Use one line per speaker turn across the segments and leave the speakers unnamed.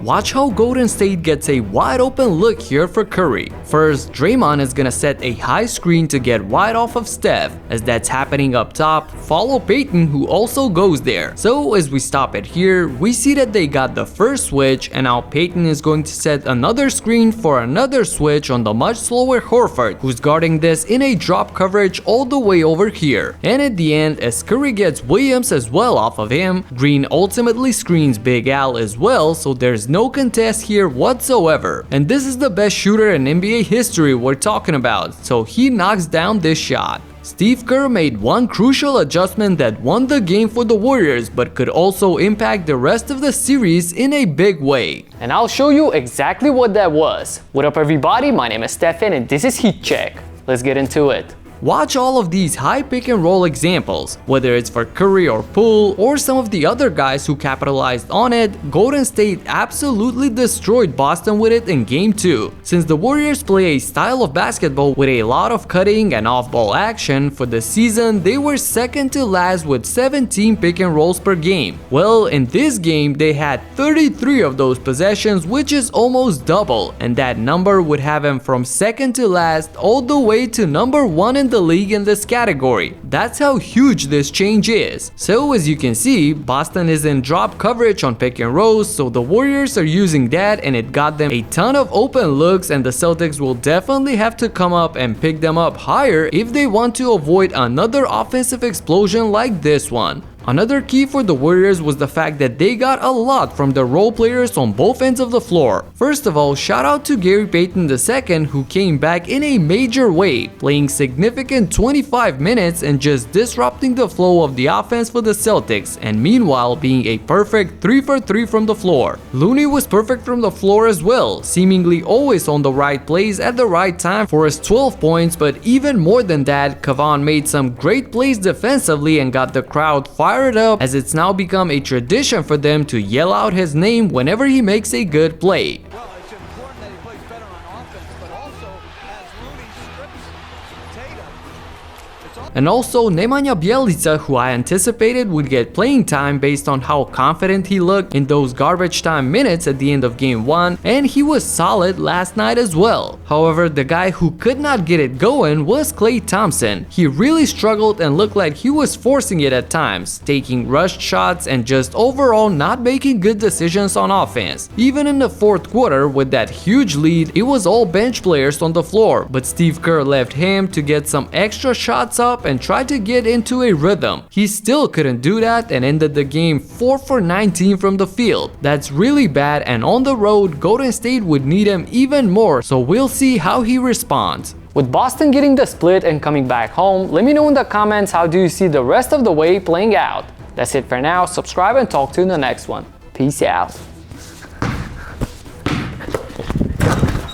Watch how Golden State gets a wide open look here for Curry. First, Draymond is gonna set a high screen to get wide off of Steph. As that's happening up top, follow Payton, who also goes there. So as we stop it here, we see that they got the first switch, and now Payton is going to set another screen for another switch on the much slower Horford, who's guarding this in a drop coverage all the way over here. And at the end, as Curry gets Williams as well off of him, Green ultimately screens Big Al as well, so there's no contest here whatsoever. And this is the best shooter in NBA history we're talking about, so he knocks down this shot. Steve Kerr made one crucial adjustment that won the game for the Warriors, but could also impact the rest of the series in a big way.
And I'll show you exactly what that was. What up everybody, my name is Stefan and this is Heat Check. Let's get into it.
Watch all of these high pick and roll examples, whether it's for Curry or Poole or some of the other guys who capitalized on it. Golden State absolutely destroyed Boston with it in game 2. Since the Warriors play a style of basketball with a lot of cutting and off-ball action, for the season they were second to last with 17 pick and rolls per game. Well, in this game they had 33 of those possessions, which is almost double, and that number would have them from second to last all the way to number 1 in the league in this category. That's how huge this change is. So as you can see, Boston is in drop coverage on pick and rolls, so the Warriors are using that, and it got them a ton of open looks, and the Celtics will definitely have to come up and pick them up higher if they want to avoid another offensive explosion like this one. Another key for the Warriors was the fact that they got a lot from the role players on both ends of the floor. First of all, shout out to Gary Payton II, who came back in a major way, playing significant 25 minutes and just disrupting the flow of the offense for the Celtics, and meanwhile being a perfect 3 for 3 from the floor. Looney was perfect from the floor as well, seemingly always on the right plays at the right time for his 12 points, but even more than that, Kevon made some great plays defensively and got the crowd fired up, as it's now become a tradition for them to yell out his name whenever he makes a good play.
Well, it's important that he plays better on offense, but also as Looney strips Tatum.
And also Nemanja Bjelica, who I anticipated would get playing time based on how confident he looked in those garbage time minutes at the end of game 1, and he was solid last night as well. However, the guy who could not get it going was Klay Thompson. He really struggled and looked like he was forcing it at times, taking rushed shots and just overall not making good decisions on offense. Even in the fourth quarter with that huge lead, it was all bench players on the floor, but Steve Kerr left him to get some extra shots up and tried to get into a rhythm. He still couldn't do that and ended the game 4 for 19 from the field. That's really bad, and on the road, Golden State would need him even more, so we'll see how he responds.
With Boston getting the split and coming back home, let me know in the comments how do you see the rest of the way playing out. That's it for now. Subscribe and talk to you in the next one. Peace out.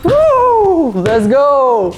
Woo! Let's go!